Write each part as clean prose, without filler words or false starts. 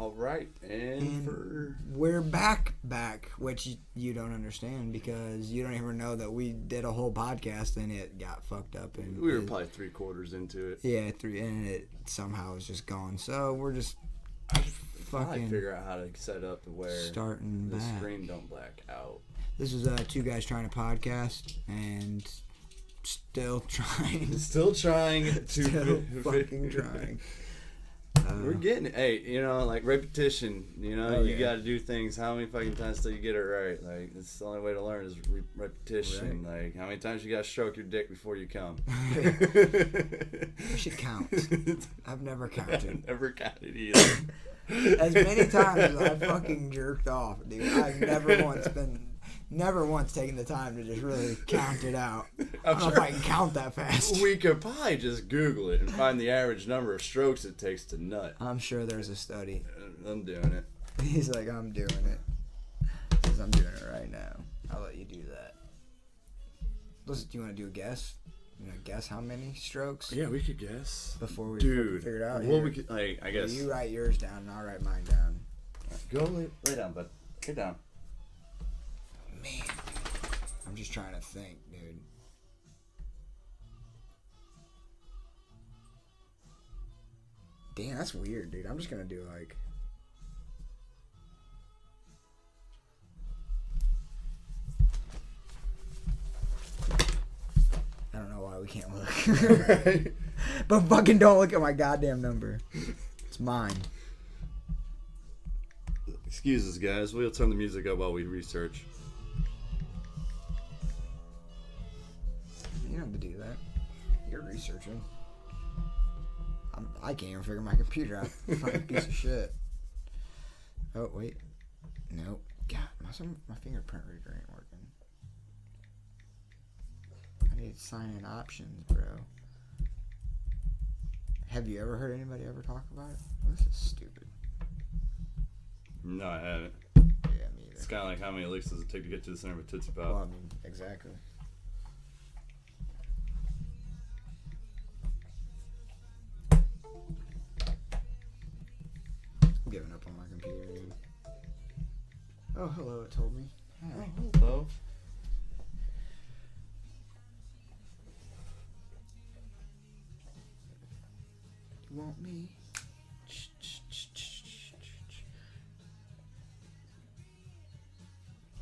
All right, and we're back, which you don't understand because you don't even know that we did a whole podcast and it got fucked up. And we were probably 3/4 into it. Yeah, and it somehow was just gone. So we're just fucking figure out how to set up to where starting the back. screen don't black out. This is two guys trying to podcast and still trying. Still trying to still fucking trying. We're getting it. Hey, you know, like repetition. You know, you got to do things. How many fucking times till you get it right? Like, it's the only way to learn is repetition. Right. Like, how many times you got to stroke your dick before you come? I should count. I've never counted. I've never counted either. As many times as I fucking jerked off, dude, I've never once taken the time to just really count it out. I don't know if I can count that fast. We could probably just Google it and find the average number of strokes it takes to nut. I'm sure there's a study. I'm doing it. He's like, I'm doing it. Because I'm doing it right now. I'll let you do that. Listen, do you want to do a guess? You know, guess how many strokes? Yeah, we could guess. Before we figure it out. Well, we could, like, I guess. You write yours down and I'll write mine down. Go lay down, bud. Get down. Man, I'm just trying to think, dude. Damn, that's weird, dude. I'm just gonna do like. I don't know why we can't look. But fucking don't look at my goddamn number. It's mine. Excuse us, guys. We'll turn the music up while we research. You don't have to do that. You're researching. I can't even figure my computer out. Fucking piece of shit. Oh, wait. Nope. God, my fingerprint reader ain't working. I need to sign in options, bro. Have you ever heard anybody ever talk about it? This is stupid. No, I haven't. Yeah, me either. It's kind of like how many licks does it take to get to the center of a Tootsie Pop? Well, I mean, exactly. I'm giving up on my computer, dude. Oh, hello, it told me. Hi. Oh, hello. You want me?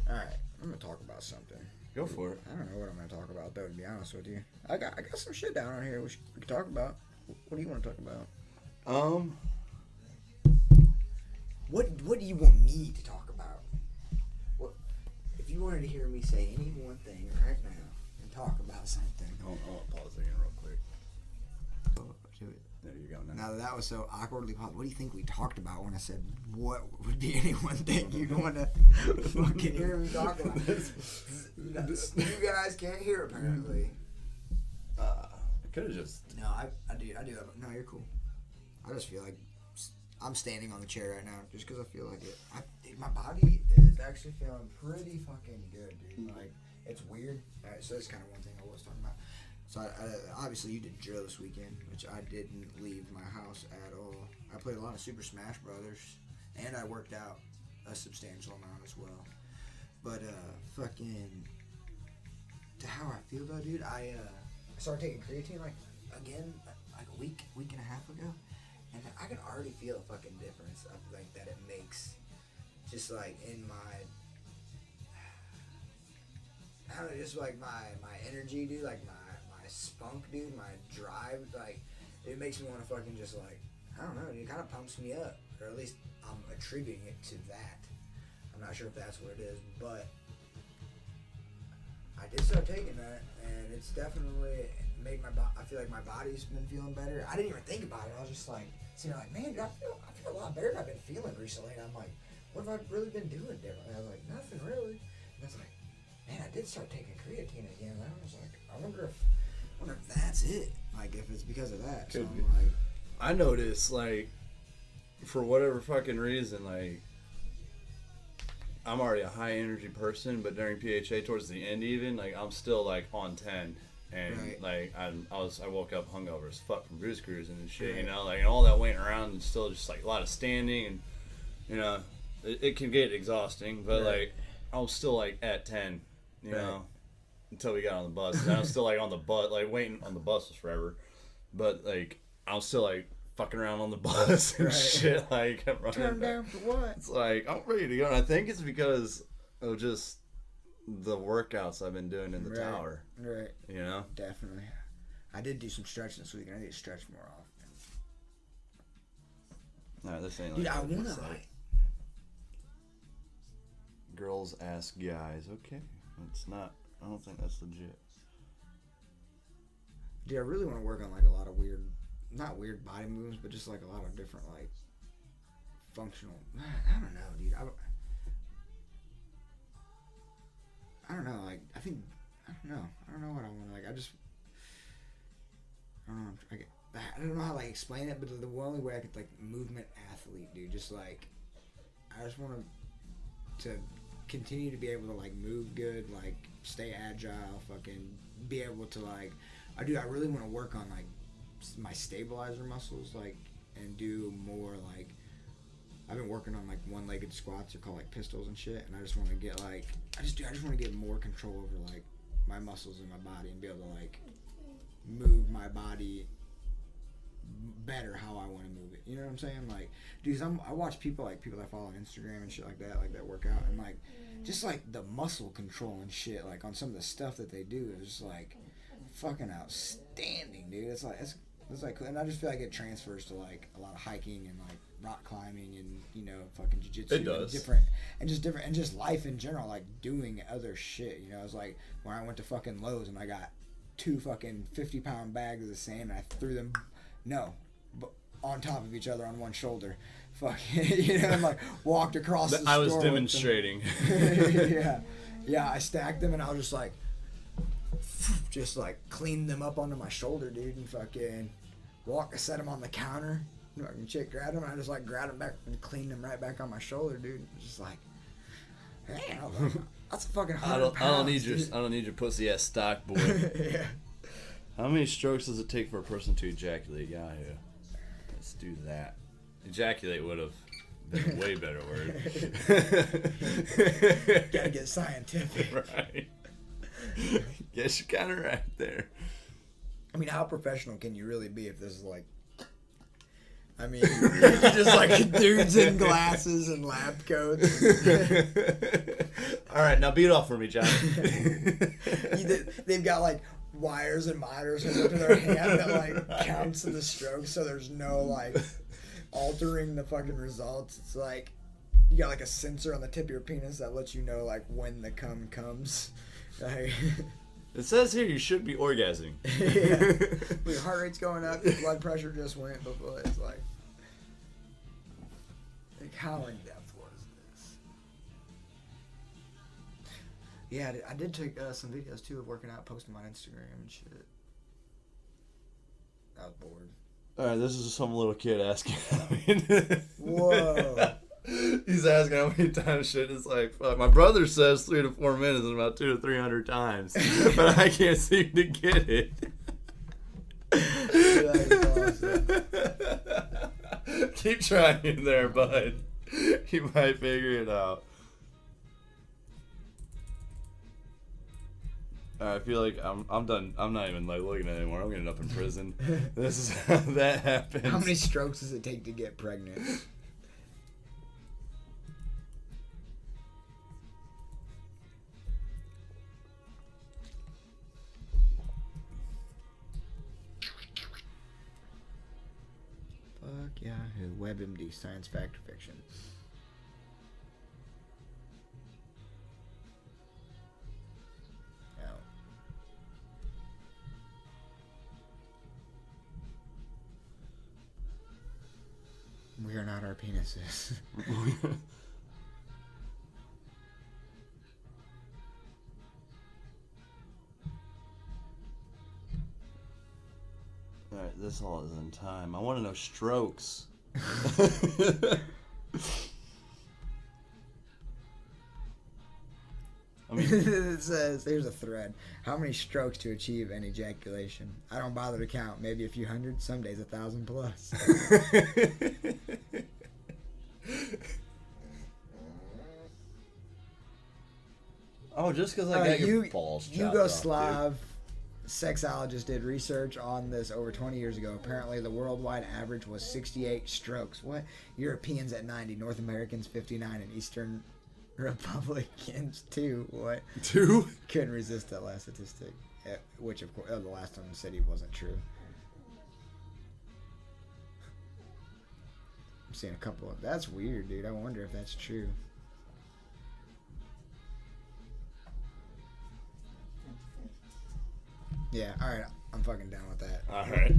Alright, I'm gonna talk about something. Go for it. I don't know what I'm gonna talk about though, to be honest with you. I got some shit down on here we could talk about. What do you want to talk about? What do you want me to talk about? What if you wanted to hear me say any one thing right now and talk about something? I want to pause again real quick. Oh, do it. There you go. Now that was so awkwardly paused. What do you think we talked about when I said what would be any one thing you'd want to fucking hear me talk about? You guys can't hear apparently. I could have just. No, I do. No, you're cool. I just feel like I'm standing on the chair right now just because I feel like it. Dude, my body is actually feeling pretty fucking good, dude. Like, it's weird. Alright, so that's kind of one thing I was talking about. So, obviously, you did drill this weekend, which I didn't leave my house at all. I played a lot of Super Smash Brothers, and I worked out a substantial amount as well. But, fucking, to how I feel, though, dude, I started taking creatine, like a week and a half ago, and I can already feel a fucking difference of, like, that it makes, just, like, in my, I don't know, just, like, my energy, dude, like, my spunk, dude, my drive, like, it makes me want to fucking just, like, I don't know, dude, it kind of pumps me up, or at least I'm attributing it to that. I'm not sure if that's what it is, but I did start taking that, and it's definitely made I feel like my body's been feeling better. I didn't even think about it. I was just like, sitting there like, man, dude, I feel a lot better than I've been feeling recently. And I'm like, what have I really been doing differently? I was like, nothing really. And I was like, man, I did start taking creatine again. And I was like, I wonder if that's it. Like, if it's because of that. So I'm like, I noticed, like, for whatever fucking reason, like, I'm already a high energy person, but during PHA towards the end even, like, I'm still like on 10. And right. like I woke up hungover as fuck from booze cruising and shit, right. you know, like, and all that waiting around and still just like a lot of standing and You know, it can get exhausting, but Right. like I was still like at 10, you Right. know, until we got on the bus. And I was still like on the bus, like waiting on the bus was forever, but like I was still like fucking around on the bus and Right. shit. Like I'm running Turn back. down for what? It's like I'm ready to go, and I think it's because of just the workouts I've been doing in the Right. tower. Right. You know, Definitely. I did do some stretching this week, and I need to stretch more often. no, this ain't Dude, like I that. wanna It's like girls ask guys. Okay, it's not. I don't think that's legit. Dude, I really want to work on like a lot of weird, not weird body movements, but just like a lot of different like functional. I don't know, dude. I don't know. Like I don't know what I want. Like I don't know. I don't know how to like explain it, but the only way I could like movement athlete, dude. Just like I just want to continue to be able to like move good, like stay agile, fucking be able to like. I really want to work on like my stabilizer muscles, like, and do more like. I've been working on like one-legged squats, they're called like pistols and shit, and I just want to get like I just want to get more control over like my muscles in my body and be able to like move my body better how I want to move it. You know what I'm saying? Like, dude, I watch people that follow on Instagram and shit like that work out, and like just like the muscle control and shit, like on some of the stuff that they do is just like fucking outstanding, dude. It's like, and I just feel like it transfers to like a lot of hiking and like rock climbing and, you know, fucking jiu-jitsu. It does. And just life in general, like doing other shit. You know, it's like when I went to fucking Lowe's and I got 2 fucking 50-pound bags of sand and I threw them, but on top of each other on one shoulder. Fucking, you know, and like walked across the store. I was demonstrating. Yeah, I stacked them and I was just like cleaned them up onto my shoulder, dude, and fucking set them on the counter. Fucking chick grabbed them, and I just like grabbed them back and cleaned them right back on my shoulder, dude. It's just like, damn, that's a fucking 100 pounds. I don't need your pussy ass stock boy. Yeah. How many strokes does it take for a person to ejaculate? Yahoo. Let's do that. Ejaculate would have been a way better word. Gotta get scientific. Right. Guess you're kind of right there. I mean, how professional can you really be if this is like, I mean, you're just like dudes in glasses and lab coats. All right, now beat off for me, John. They've got like wires and monitors hooked up to their hand that like counts the strokes, so there's no like altering the fucking results. It's like you got like a sensor on the tip of your penis that lets you know like when the cum comes. Like, it says here you should be orgasming. Yeah. Your heart rate's going up, your blood pressure just went before. It's like how in depth was this? Yeah, I did take some videos too of working out, posting them on Instagram and shit. I was bored. All right, this is some little kid asking. Whoa. He's asking how many times shit. It's like, fuck. My brother says 3 to 4 minutes and about 200 to 300 times, but I can't seem to get it. Awesome. Keep trying there, bud. You might figure it out. I feel like I'm done. I'm not even like looking at it anymore. I'm gonna end up in prison. This is how that happens. How many strokes does it take to get pregnant? Fuck yeah. WebMD, science, fact, or fiction. No. We are not our penises. Alright, this all is in time. I want to know strokes. I mean, It says, here's a thread. How many strokes to achieve an ejaculation? I don't bother to count. Maybe a few hundred. Some days 1,000 plus. Oh, just because I got your balls chopped off, Yugoslav sexologist did research on this over 20 years ago. Apparently, the worldwide average was 68 strokes. What? Europeans at 90, North Americans 59, and Eastern Republicans 2. What? 2? Couldn't resist that last statistic, which of course the last one said he wasn't true. I'm seeing a couple of. That's weird, dude. I wonder if that's true. Yeah, all right. I'm fucking down with that. All right.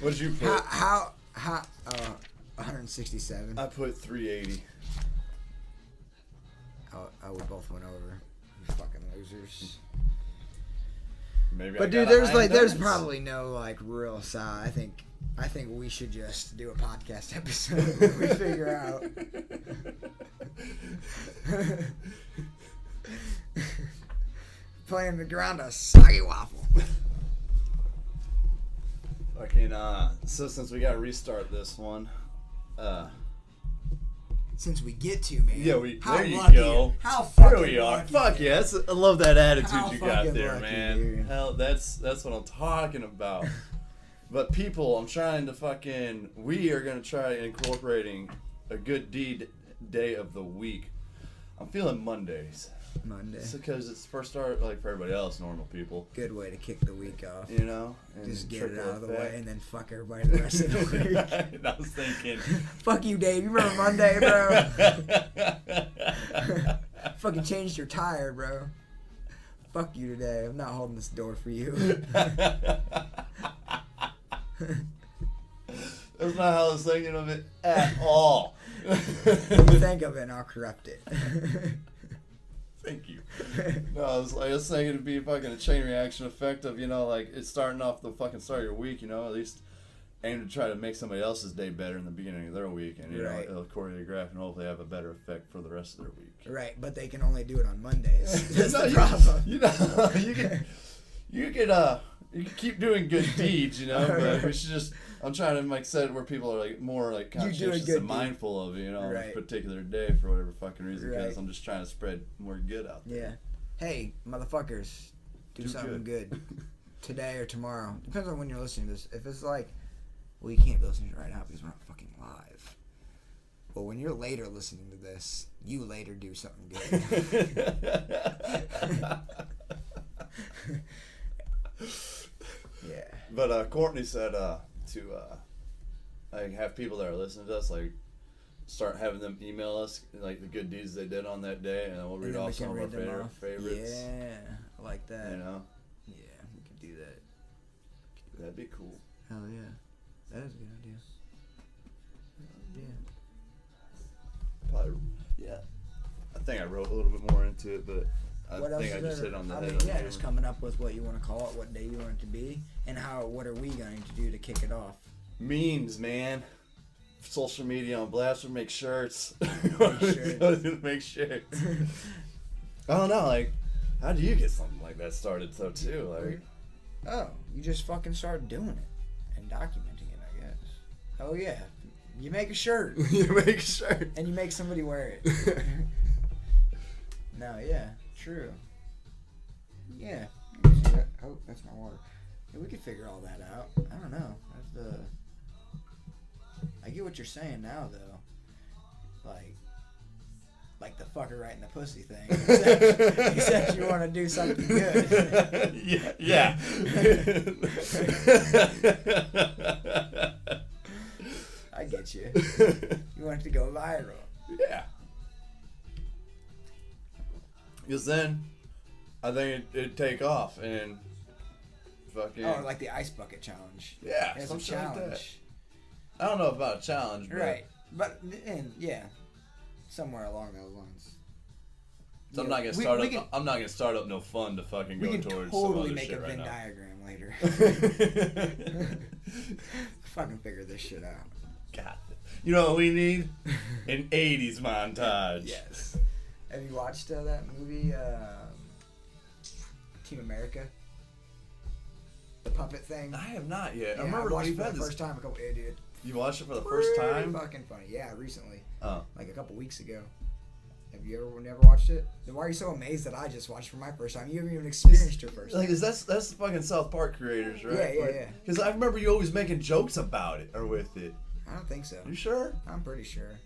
What'd you put? How 167. I put 380. Oh, we both went over. You fucking losers. Maybe. But dude, there's probably no like real side. I think we should just do a podcast episode where we figure out. Playing the ground a soggy waffle. Fucking so since we gotta restart this one, since we get to, man. Yeah, how there you lucky, go. How fucking there we are. lucky, Fuck man. yes, I love that attitude How you got fucking there, lucky, man. dude. Hell, that's what I'm talking about. But people, I'm trying to we are gonna try incorporating a good deed day of the week. I'm feeling Mondays. It's because it's first start like for everybody else, normal people. Good way to kick the week off. You know, and just get it out of the effect. way and then fuck everybody the rest of the week. And I was thinking, fuck you, Dave. You remember Monday, bro? Fucking changed your tire, bro. Fuck you today. I'm not holding this door for you. That's not how I was thinking of it at all. You think of it and I'll corrupt it. Thank you. No, I was thinking it'd be fucking a chain reaction effect of, like it's starting off the fucking start of your week, at least aim to try to make somebody else's day better in the beginning of their week, and right. It'll choreograph and hopefully have a better effect for the rest of their week. Right, but they can only do it on Mondays. That's the problem. You can keep doing good deeds, but we should just. I'm trying to set it where people are more conscientious and mindful of it, on right. a particular day for whatever fucking reason. Because right. I'm just trying to spread more good out there. Yeah. Hey, motherfuckers, do something good today or tomorrow. Depends on when you're listening to this. If it's well, you can't be listening to it right now because we're not fucking live. Well, when you're later listening to this, you later do something good. Yeah. But Courtney said to have people that are listening to us start having them email us the good deeds they did on that day, and then we'll read off some of our favorites. Yeah, I like that. Yeah, we could do that. That'd be cool. Hell yeah, that is a good idea. Yeah. Probably. Yeah. I think I wrote a little bit more into it, but I think I just hit on the head. Yeah, just coming up with what you want to call it, what day you want it to be, and what are we going to do to kick it off? Memes, man. Social media on blast. Make shirts. Make shirts. I don't know. How do you get something like that started? Too. You just fucking start doing it and documenting it, I guess. Oh yeah, you make a shirt. You make a shirt, and you make somebody wear it. No, yeah, true. Yeah. Oh, that's my water. Yeah, we could figure all that out. I don't know. I get what you're saying now, though. Like the fucker right in the pussy thing. Except you want to do something good. Yeah. I get you. You want it to go viral. Yeah. Because then, I think it'd take off and fucking. Oh, like the ice bucket challenge. Yeah, it's a challenge. Like that. I don't know about a challenge, but right? But yeah, somewhere along those lines. So I'm not gonna start up. I'm not gonna start up no fun to fucking go towards some other totally make shit a right Venn now. diagram later. Fucking figure this shit out. God, you know what we need? An '80s montage. Yes. Have you watched that movie, Team America? The puppet thing? I have not yet. Yeah, I remember I watched when it for the first time You watched it for the first time? Fucking funny. Yeah, recently. Oh. Like a couple weeks ago. Have you ever never watched it? Then why are you so amazed that I just watched for my first time? You haven't even experienced your first time. Like, that's the fucking South Park creators, right? Yeah. Because I remember you always making jokes about it or with it. I don't think so. You sure? I'm pretty sure.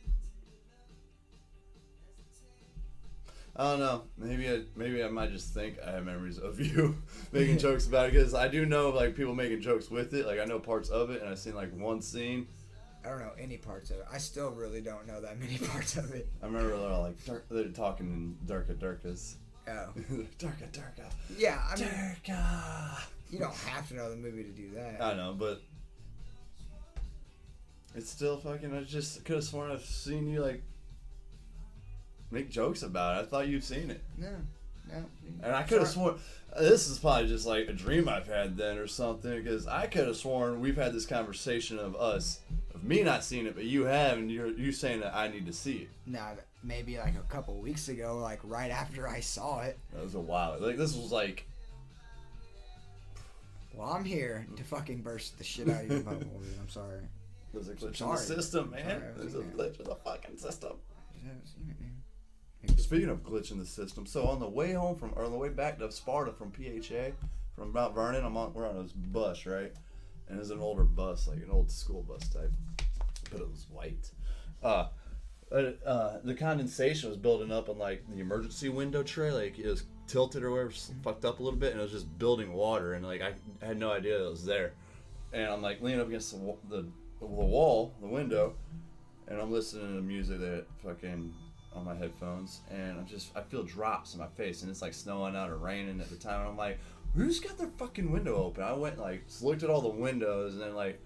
I don't know. Maybe I might just think I have memories of you making jokes about it, because I do know like people making jokes with it. Like I know parts of it, and I've seen like one scene. I don't know any parts of it. I still really don't know that many parts of it. I remember they're talking in Durkas. Oh. Durka. Yeah, I mean, Durka. you don't have to know the movie to do that. I know, but it's still fucking. I just could have sworn I've seen you like make jokes about it. I thought you'd seen it. No. And I could have sworn this is probably just like a dream I've had then or something, because I could have sworn we've had this conversation of me not seeing it, but you have, and you saying that I need to see it. Nah, maybe like a couple weeks ago, like right after I saw it. That was a while. Like this was like. Well, I'm here to fucking burst the shit out of your bubble, dude. I'm sorry. There's a glitch in the system, man. Sorry, There's a glitch in the fucking system. I haven't seen it, dude. Speaking of glitch in the system, so on the way home on the way back to Sparta from PHA, from Mount Vernon, we're on this bus, right? And it's an older bus, like an old school bus type, but it was white. The condensation was building up on like the emergency window tray, like it was tilted or whatever, fucked up a little bit, and it was just building water, and like I had no idea it was there. And I'm like leaning up against the wall, the window, and I'm listening to music that fucking on my headphones, and I feel drops in my face, and it's like snowing out or raining at the time, and I'm like, who's got their fucking window open? I went and like looked at all the windows, and then like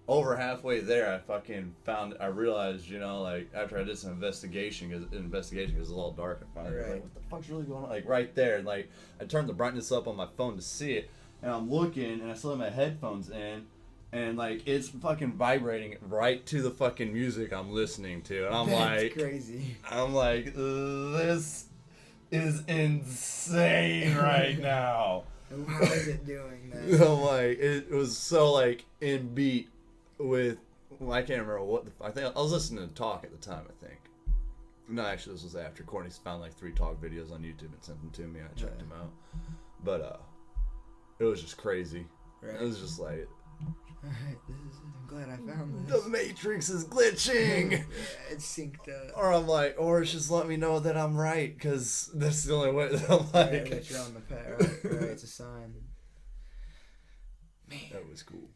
over halfway there I realized, you know, like after I did some investigation because it was all dark, I finally was like, what the fuck's really going on, like right there, and like I turned the brightness up on my phone to see it, and I'm looking, and I still have my headphones in, and like it's fucking vibrating right to the fucking music I'm listening to, and I'm That's crazy. I'm like, this is insane right now. How is it doing that? I'm like, it was so like in beat with, I can't remember I think I was listening to Talk at the time, I think. No, actually this was after. Courtney's found like 3 Talk videos on YouTube and sent them to me. I checked them out, but it was just crazy. Right. It was just like, I'm glad I found this. The Matrix is glitching. Yeah, it's synced up. Or I'm like, or it's just let me know that I'm right, because that's the only way that I'm like. Yeah, that you're on the path. Right, it's a sign. Man. That was cool.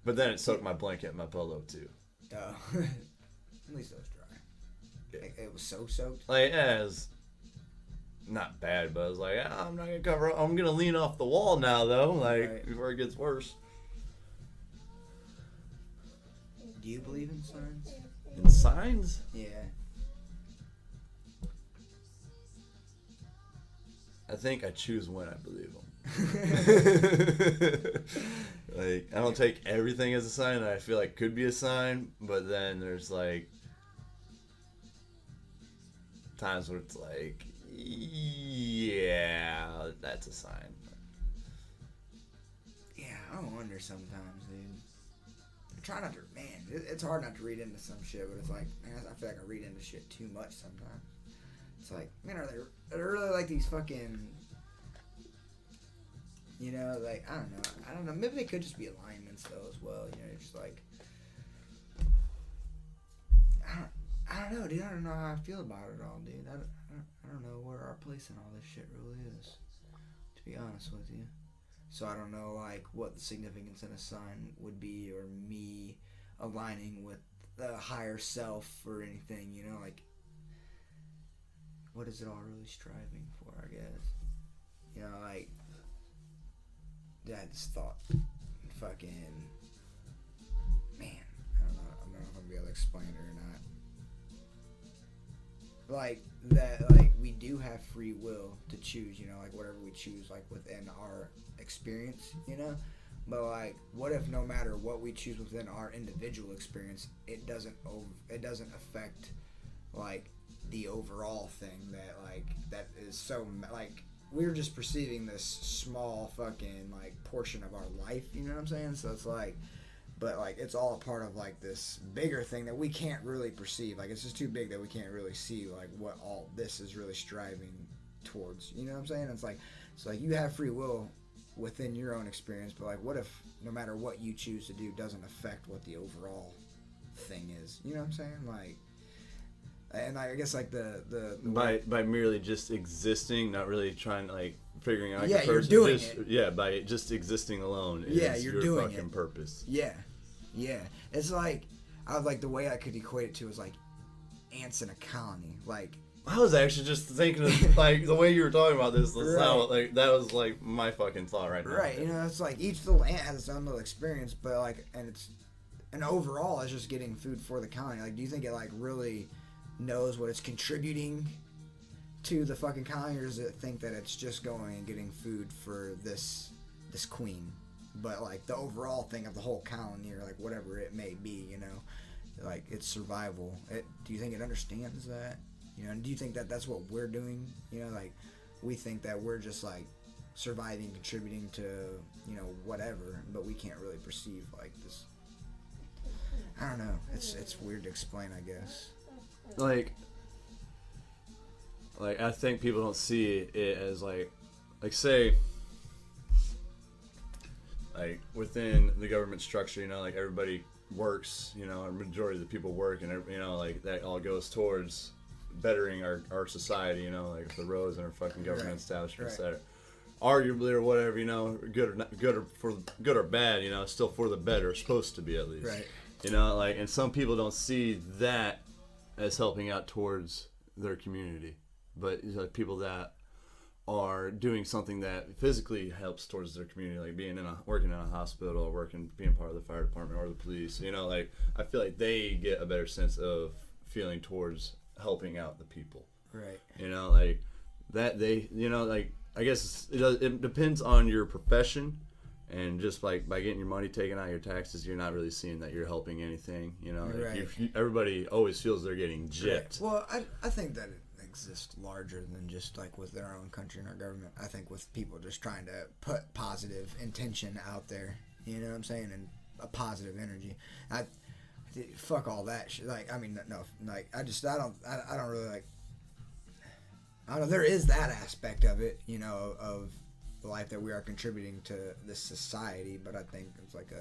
But then it soaked my blanket and my pillow too. Oh. At least it was dry. Yeah. It was so soaked? Like, yeah, it was not bad, but I was like, I'm not going to cover up. I'm going to lean off the wall now, though, like, before it gets worse. Do you believe in signs? In signs? Yeah. I think I choose when I believe them. Like, I don't take everything as a sign that I feel like could be a sign, but then there's like times where it's like, yeah, that's a sign. Yeah, I wonder sometimes, dude. I try not to, man, it's hard not to read into some shit, but it's like, man, I feel like I read into shit too much sometimes. It's like, man, are they really like these fucking, you know, like, I don't know, maybe they could just be alignments though as well, you know, just like, I don't know, dude, I don't know how I feel about it all, dude, I don't know where our place in all this shit really is, to be honest with you. So I don't know, like, what the significance in a sign would be, or me aligning with the higher self or anything, you know, like, what is it all really striving for, I guess? You know, like, I just thought, fucking, man, I don't know if I'm going to be able to explain it or not. Like, that, like, we do have free will to choose, you know, like, whatever we choose, like, within our experience, you know? But, like, what if no matter what we choose within our individual experience, it doesn't affect, like, the overall thing that is so, like, we're just perceiving this small fucking, like, portion of our life, you know what I'm saying? So it's like, but like it's all a part of like this bigger thing that we can't really perceive. Like it's just too big that we can't really see like what all this is really striving towards. You know what I'm saying? It's like you have free will within your own experience, but like what if no matter what you choose to do doesn't affect what the overall thing is? You know what I'm saying? Like, and I guess like the by merely just existing, not really trying to like figuring out. Yeah, you're doing it. Yeah, by just existing alone. Yeah, is you're your doing fucking it. purpose. Yeah. It's like the way I could equate it to is like ants in a colony. Like I was actually just thinking of like the way you were talking about this. Right. How, like that was like my fucking thought right now. Right, you know, it's like each little ant has its own little experience, but like, and overall, it's just getting food for the colony. Like, do you think it like really knows what it's contributing to the fucking colony, or does it think that it's just going and getting food for this queen? But like the overall thing of the whole colony, or like whatever it may be, you know, like its survival. Do you think it understands that? You know, and do you think that that's what we're doing? You know, like we think that we're just like surviving, contributing to, you know, whatever, but we can't really perceive like this. I don't know. It's weird to explain, I guess. Like I think people don't see it as like say like within the government structure, you know, like everybody works, you know, a majority of the people work, and you know, like that all goes towards bettering our society, you know, like the roads and our fucking government establishments that are arguably or whatever, you know, good or bad, you know, still for the better, supposed to be at least. Right. You know, like, and some people don't see that as helping out towards their community, but you know, people that are doing something that physically helps towards their community, like working in a hospital, or being part of the fire department or the police, you know, like I feel like they get a better sense of feeling towards helping out the people. Right. You know, like that they, you know, like I guess it depends on your profession, and just like by getting your money taken out of your taxes, you're not really seeing that you're helping anything. You know, like everybody always feels they're getting gypped. Right. Well, I think that it exists larger than just like with our own country and our government. I think with people just trying to put positive intention out there. You know what I'm saying? And a positive energy. Fuck all that shit. Like, I mean, no, like, I don't really like. I don't know. There is that aspect of it, you know, of the life that we are contributing to this society, but I think it's like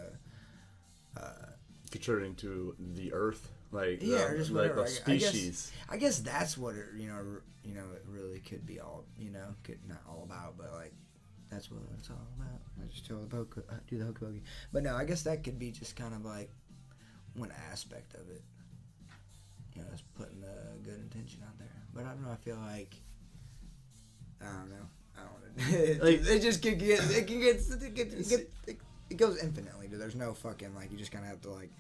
contributing to the earth, like or just like whatever. a species. I guess that's what it, you know, it really could be all, you know, not all about, but like that's what it's all about. I just do the hokey pokey, but no, I guess that could be just kind of like one aspect of it. You know, it's putting the good intention out there. But I don't know. I feel like I don't know. It just can get. It goes infinitely. There's no fucking like. You just kind of have to like.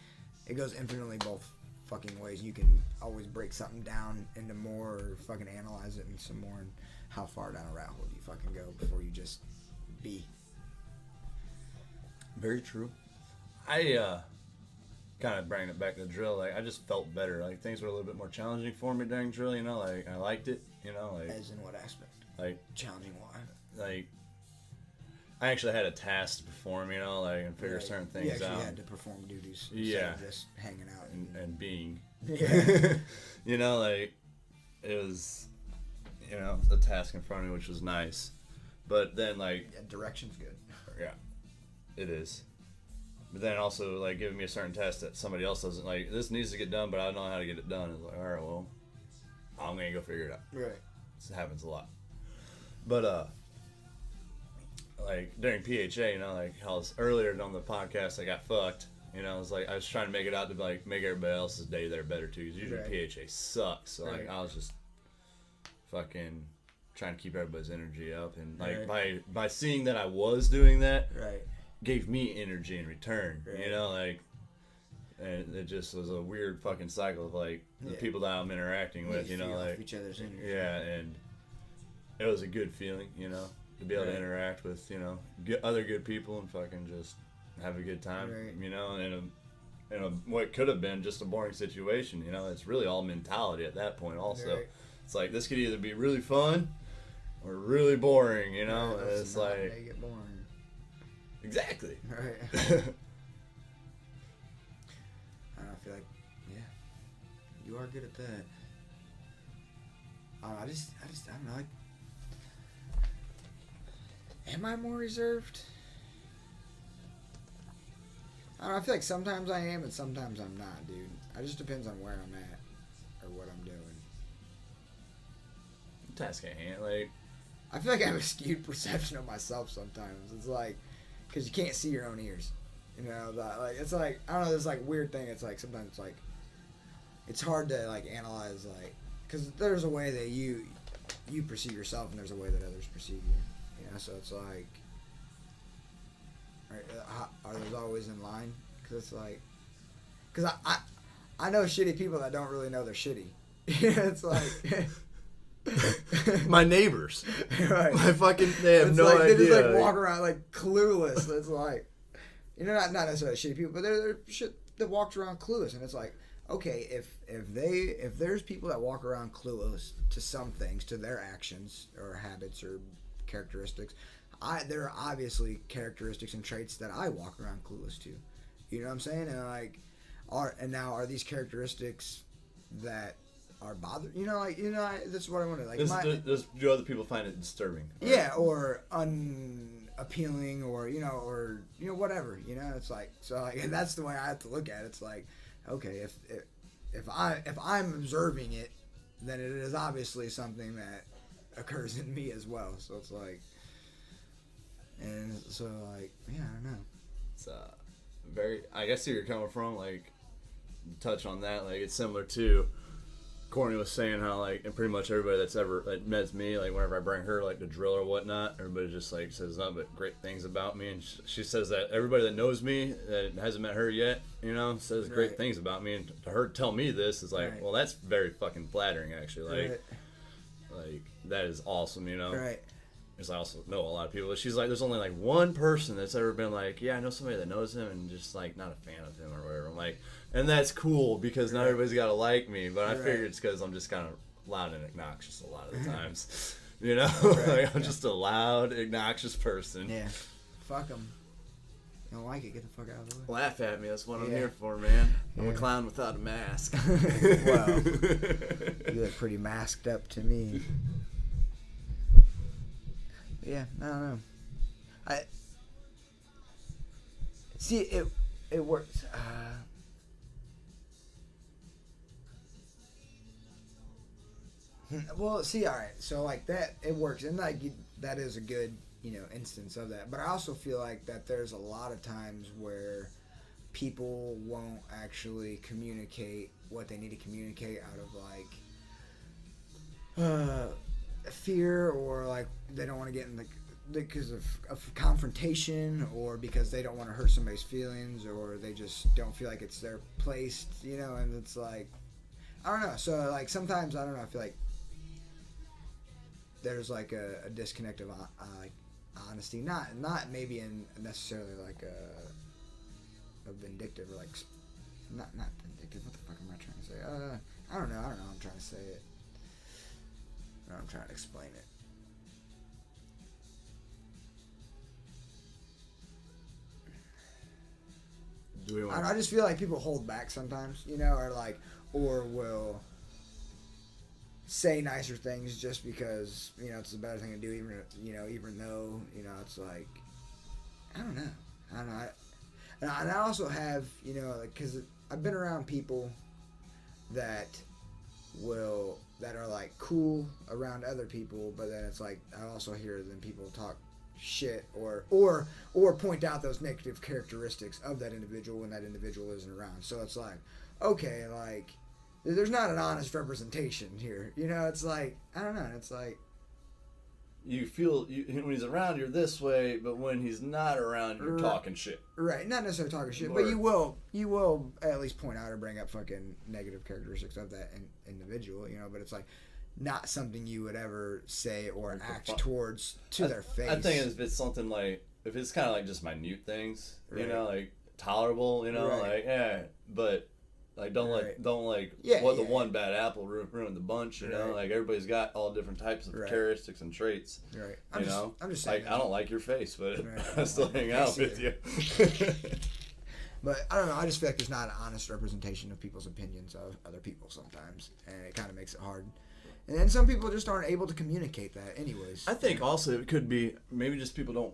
It goes infinitely both fucking ways. You can always break something down into more, or fucking analyze it into some more, and how far down a rat hole do you fucking go before you just be. Very true. I kind of bringing it back to drill. Like I just felt better. Like things were a little bit more challenging for me during drill. You know, like I liked it. You know, like As in what aspect? Like Challenging why? Like I actually had a task to perform. You know, like and figure certain things out. You actually had to perform duties. Yeah. Instead of just hanging out and being. Yeah. You know, like it was, you know, a task in front of me, which was nice. But then like direction's good. Yeah, it is. But then also like giving me a certain task that somebody else doesn't like. This needs to get done, but I don't know how to get it done. It's like, all right, well, I'm gonna go figure it out. Right. This happens a lot. But like during PHA, you know, like how I was earlier on the podcast, I got fucked. You know, it's like I was trying to make it out to like make everybody else's day there better too. Because usually PHA sucks. So like I was just fucking trying to keep everybody's energy up, and like by seeing that I was doing that, gave me energy in return. You know, like, and it just was a weird fucking cycle of like the people that I'm interacting with. You know, like each other's energy. Yeah, and it was a good feeling. You know, to be able to interact with other good people and fucking just have a good time. You know, in a what could have been just a boring situation. You know, it's really all mentality at that point. Also, it's like this could either be really fun or really boring. You know, it's like make it boring. Exactly. Right. are good at that. I just I don't know. Like, am I more reserved? I don't know. I feel like sometimes I am and sometimes I'm not, dude. It just depends on where I'm at or what I'm doing. Task at hand, like. I feel like I have a skewed perception of myself sometimes. It's like, because you can't see your own ears. You know, like, it's like, I don't know, there's like weird thing. It's like, sometimes it's like, it's hard to like analyze, like, because there's a way that you perceive yourself and there's a way that others perceive you. You know, so it's like, are those always in line? Because it's like, because I know shitty people that don't really know they're shitty. It's like... My neighbors. Right. They have no idea. They just like walk around like clueless. It's like, you know, not necessarily shitty people, but they're shit that walks around clueless. And it's like, okay, if there's people that walk around clueless to some things, to their actions or habits or characteristics, there are obviously characteristics and traits that I walk around clueless to. You know what I'm saying? And like, are these characteristics that are bothered? This is what I wanted. Like, do other people find it disturbing? Right? Yeah, or unappealing, or whatever. You know, it's like, so like, and that's the way I have to look at it. It's like, okay, if I'm observing it, then it is obviously something that occurs in me as well. So it's like, and so like, yeah, I don't know. It's very. I guess where you're coming from, like, touch on that. Like, it's similar to Courtney was saying how, like, and pretty much everybody that's ever like met me, like, whenever I bring her like the drill or whatnot, everybody just like says nothing but great things about me, and she says that everybody that knows me that hasn't met her yet, you know, says great things about me, and to her tell me this is like, well, that's very fucking flattering, actually. Like that is awesome, you know. Right. Because I also know a lot of people. She's like, there's only like one person that's ever been like, yeah, I know somebody that knows him and just like not a fan of him or whatever. I'm like, and that's cool because not everybody's got to like me, but I figured it's because I'm just kind of loud and obnoxious a lot of the times. You know? Like, I'm just a loud, obnoxious person. Yeah. Fuck them. You don't like it, get the fuck out of the way. Laugh at me, that's what I'm here for, man. I'm a clown without a mask. Well, you look pretty masked up to me. Yeah, I don't know. I see it works. Well, see, all right. So like that, it works, and like that is a good, instance of that. But I also feel like that there's a lot of times where people won't actually communicate what they need to communicate out of like fear, or like they don't want to get in because of confrontation, or because they don't want to hurt somebody's feelings, or they just don't feel like it's their place, and it's like, I don't know. So like sometimes, I don't know, I feel like there's like a disconnect of like honesty, not maybe in necessarily like a vindictive, or like not vindictive, what the fuck am I trying to say? I don't know I'm trying to say it. I'm trying to explain it. I just feel like people hold back sometimes, or will say nicer things just because, it's a better thing to do, even though, it's like, I don't know. And I also have, because I've been around people that are like cool around other people, but then it's like I also hear them people talk shit or point out those negative characteristics of that individual when that individual isn't around. So it's like, okay, like there's not an honest representation here. It's like, I don't know. It's like you feel when he's around you're this way, but when he's not around you're talking shit. Right, not necessarily talking shit, but you will at least point out or bring up fucking negative characteristics of that individual, but it's like not something you would ever say or act towards their face. I think if it's something like, if it's kind of like just minute things, like tolerable, like, yeah, but like don't the one bbad apple ruin the bunch, like everybody's got all different types of characteristics and traits. Right. I'm just saying, like, I don't like your face, but I still hang out with you. But I don't know. I just feel like there's not an honest representation of people's opinions of other people sometimes, and it kind of makes it hard. And then some people just aren't able to communicate that, anyways. I think also it could be maybe just people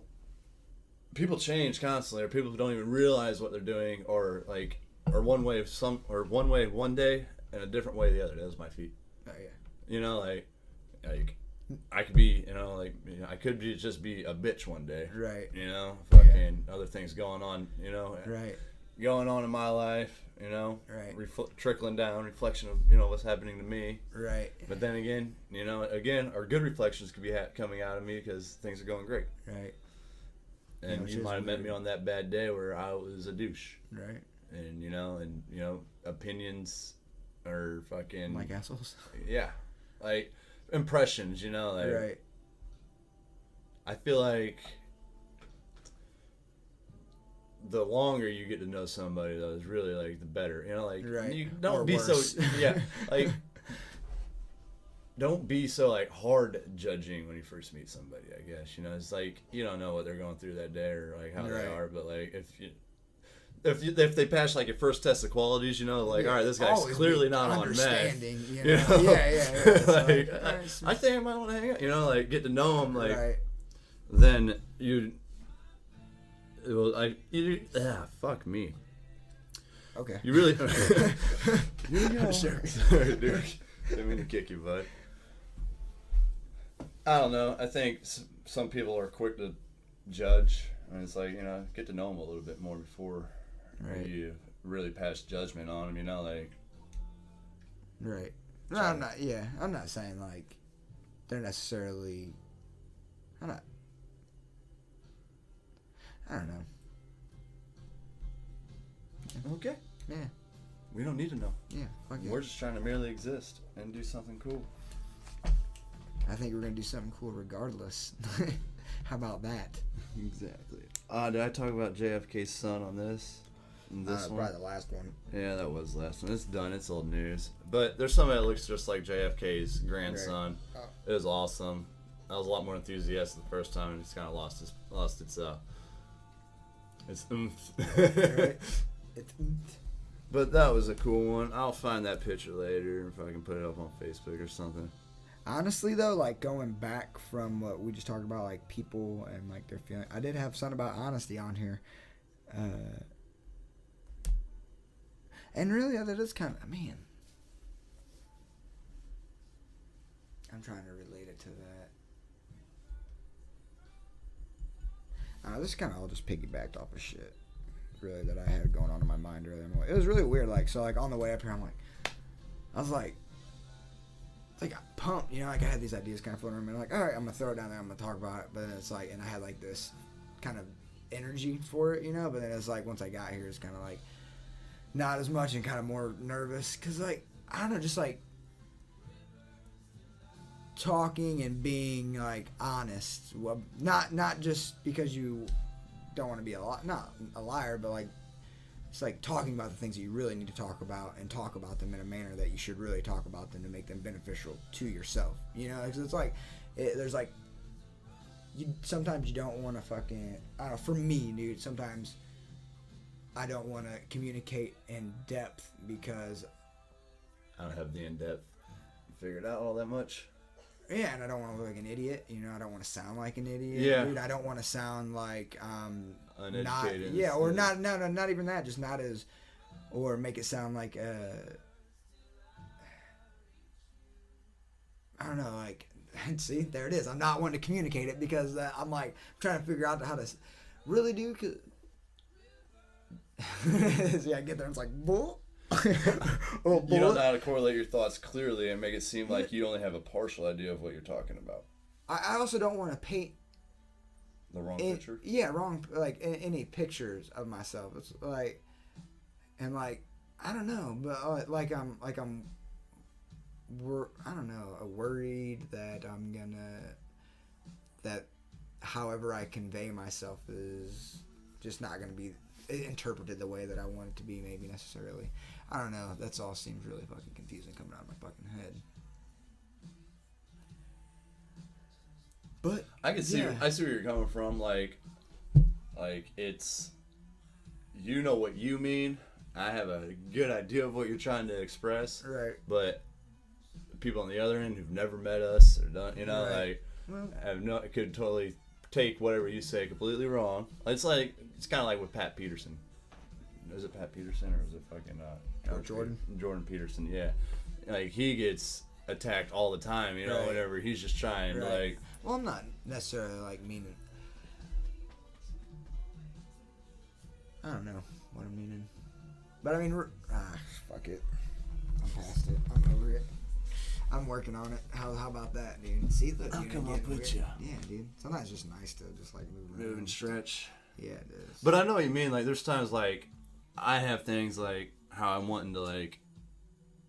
change constantly, or people who don't even realize what they're doing, or one way one day and a different way the other. That was my feet. Oh yeah. You know, like I could be, I could just be a bitch one day. Right. You know, fucking other things going on. You know. Right. Going on in my life. You know. Right. Trickling down, reflection of what's happening to me. Right. But then again, our good reflections could be coming out of me because things are going great. Right. And you might have met me on that bad day where I was a douche. Right. And opinions are fucking like assholes. Yeah, like impressions. Right. I feel like the longer you get to know somebody, though, is really like the better. Right. You don't Or be worse. so like. Don't be so like hard judging when you first meet somebody. I guess it's like you don't know what they're going through that day or like how they are, but like if they pass like your first test of qualities, all right, this guy's always clearly not on meth. Understanding, Yeah. Like, I think I might want to hang out. Like get to know them. Like right. then fuck me. Okay. You really. Sure. Sorry, dude. Didn't mean to kick you, bud. I don't know. I think some people are quick to judge, and it's like get to know them a little bit more before you really pass judgment on them. Like. Right. No, I'm not. Yeah, I'm not saying like they're necessarily. I'm not. I don't know. Okay. Yeah. We don't need to know. Yeah. Fuck yeah. We're just trying to merely exist and do something cool. I think we're gonna do something cool regardless. How about that? Exactly. Did I talk about JFK's son on this? One? Probably the last one. Yeah, that was the last one. It's done. It's old news. But there's somebody that looks just like JFK's grandson. Right. Oh. It was awesome. I was a lot more enthusiastic the first time, and it's kind of lost its oomph. Right. It's oomph. But that was a cool one. I'll find that picture later if I can put it up on Facebook or something. Honestly, though, like going back from what we just talked about, like people and like their feeling, I did have something about honesty on here. And really, that is kind of, man. I'm trying to relate it to that. This kind of all just piggybacked off of shit. Really that I had going on in my mind earlier. It was really weird. Like, so like on the way up here, I was like pumped, like I had these ideas kind of floating around. Like, all right, I'm gonna throw it down there. I'm gonna talk about it. But then it's like, and I had like this kind of energy for it, But then it's like once I got here, it's kind of like not as much and kind of more nervous because like I don't know, just like talking and being like honest. Well, not just because you don't want to be not a liar, but like it's like talking about the things that you really need to talk about and talk about them in a manner that you should really talk about them to make them beneficial to yourself. Because it's like there's like sometimes you don't want to fucking I don't know. For me, dude, sometimes I don't want to communicate in depth because I don't have the in depth figured out all that much. Yeah, and I don't want to look like an idiot. I don't want to sound like an idiot. Yeah. Dude, I don't want to sound like uneducated. Not even that. Just not as, or make it sound like I don't know. Like, see, there it is. I'm not wanting to communicate it because I'm like trying to figure out how to really do. Cause I get there and it's like bull. You don't know how to correlate your thoughts clearly and make it seem like you only have a partial idea of what you're talking about. I also don't want to paint the wrong picture. Yeah, wrong. Like any pictures of myself. It's like, and like I don't know, but I don't know, worried that that however I convey myself is just not gonna be interpreted the way that I want it to be, maybe necessarily. I don't know. That's all seems really fucking confusing coming out of my fucking head. But I can see. Yeah. I see where you're coming from. Like it's you know what you mean. I have a good idea of what you're trying to express. Right. But people on the other end who've never met us or done, you know, Right. could totally take whatever you say completely wrong. It's kind of like with Pat Peterson. Is it Pat Peterson or is it fucking Jordan? Jordan Peterson, yeah. Like, he gets attacked all the time, you know, Right. whenever he's just trying to, like... Well, I'm not necessarily, like, meaning... I don't know what I'm meaning. But, I mean, fuck it. I'm past it. I'm over it. I'm working on it. How about that, dude? See, look, I'll come up with you. Yeah, dude. Sometimes it's just nice to just, like, move around. And stretch. Yeah, it is. But I know what you mean. Like, there's times, like, I have things, like, how I'm wanting to, like,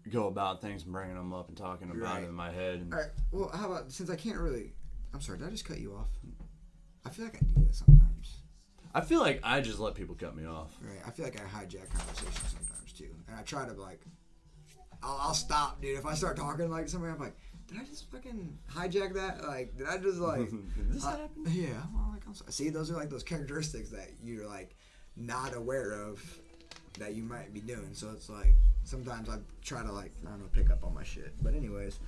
go about things and bringing them up and talking about it in my head. And... All right. Well, how about, since I can't really... I'm sorry, did I just cut you off? I feel like I do that sometimes. I feel like I just let people cut me off. Right. I feel like I hijack conversations sometimes, too. And I try to, like... I'll stop, dude. If I start talking like somebody, I'm like, did I just fucking hijack that? Like, did I just, like... Did this happen? Yeah. Well, like, I'm sorry. See, those are, like, those characteristics that you're, like, not aware of that you might be doing. So it's, like... Sometimes I try to, like, I don't know, pick up on my shit. But anyways,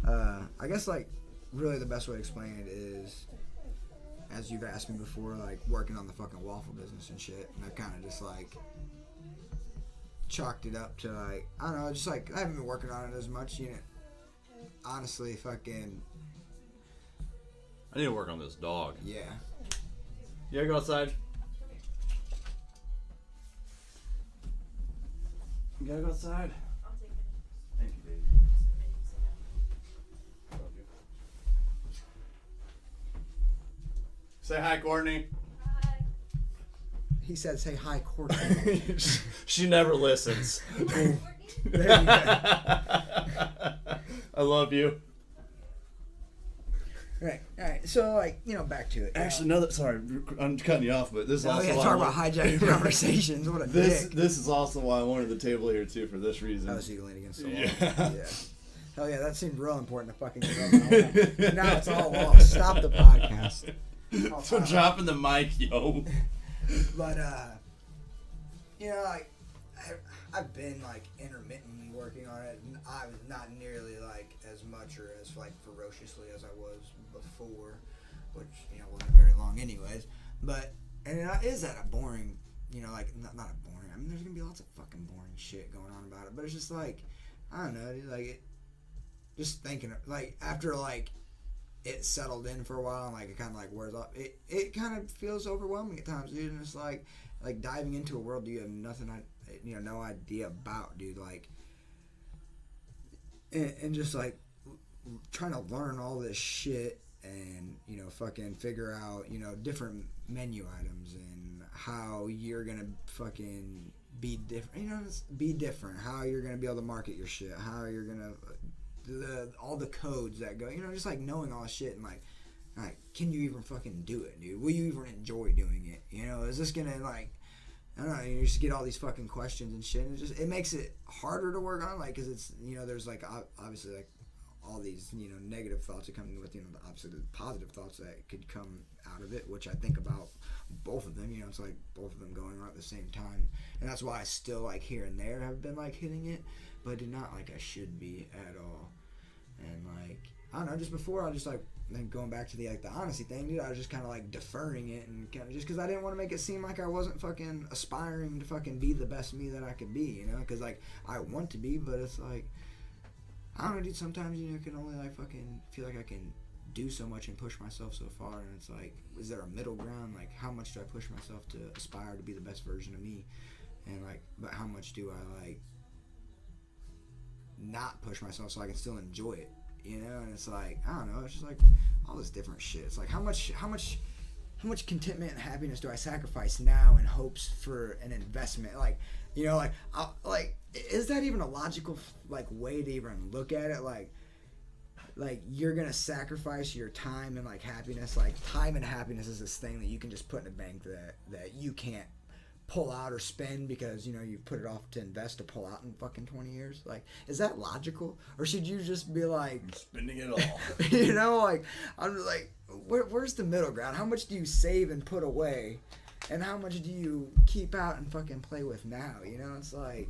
I guess, like, really the best way to explain it is, as you've asked me before, like, working on the fucking waffle business and shit. And I kind of just, like, chalked it up to, like, I don't know, just, like, I haven't been working on it as much, you know. Honestly, fucking... I need to work on this dog. Yeah. You gotta go outside? You gotta go outside? I'll take it. Thank you, baby. Love you. Say hi, Courtney. Hi. He said, say hi, Courtney. She never listens. Courtney? There you go. I love you. Right, alright, so, like, you know, back to it. Actually, no, sorry, I'm cutting you off, but this is Oh, also yeah, why talk I about hijacking conversations. What a dick. This is also why I wanted the table here, too, for this reason. Oh, so you lean against the wall. Yeah. Yeah. Hell yeah, that seemed real important to fucking get up. Now it's all lost. Stop the podcast. So dropping the mic, yo. But, you know, like, I've been, like, intermittently working on it. And I'm not nearly, like, as much or as, like, ferociously as I was before, which, you know, wasn't very long anyways. But, and it is that a boring, you know, like, not a boring, I mean, there's gonna be lots of fucking boring shit going on about it, but it's just, like, I don't know, dude, like, just thinking, like, after, like, it settled in for a while and, like, it kind of, like, wears off, it kind of feels overwhelming at times, dude, and it's, like, diving into a world you have nothing, you know, no idea about, dude, like, and just, like, trying to learn all this shit and, you know, fucking figure out, you know, different menu items and how you're gonna fucking be different, you know, just be different, how you're gonna be able to market your shit, how you're gonna, all the codes that go, you know, just, like, knowing all this shit and, like, can you even fucking do it, dude? Will you even enjoy doing it? You know, is this gonna, like, I don't know, you just get all these fucking questions and shit, and it makes it harder to work on, like, because it's, you know, there's, like, obviously, like, all these, you know, negative thoughts that come with, you know, obviously the positive thoughts that could come out of it, which I think about both of them, you know, it's like both of them going on at the same time, and that's why I still, like, here and there have been, like, hitting it, but not like I should be at all. And, like, I don't know, just before I was just, like, then going back to the, like, the honesty thing, dude, I was just kind of, like, deferring it and kind of just because I didn't want to make it seem like I wasn't fucking aspiring to fucking be the best me that I could be, you know, because, like, I want to be, but it's like, I don't know, dude, sometimes, you know, I can only, like, fucking feel like I can do so much and push myself so far, and it's like, is there a middle ground? Like, how much do I push myself to aspire to be the best version of me? And, like, but how much do I, like, not push myself so I can still enjoy it, you know? And it's like, I don't know, it's just like all this different shit. It's like, how much contentment and happiness do I sacrifice now in hopes for an investment? Like, you know, like, is that even a logical, like, way to even look at it? Like you're gonna sacrifice your time and, like, happiness. Like, time and happiness is this thing that you can just put in a bank that you can't pull out or spend because, you know, you put it off to invest to pull out in fucking 20 years. Like, is that logical? Or should you just be like, I'm spending it all. you know, like, I'm like, where's the middle ground? How much do you save and put away And how much do you keep out and fucking play with now? You know, it's like.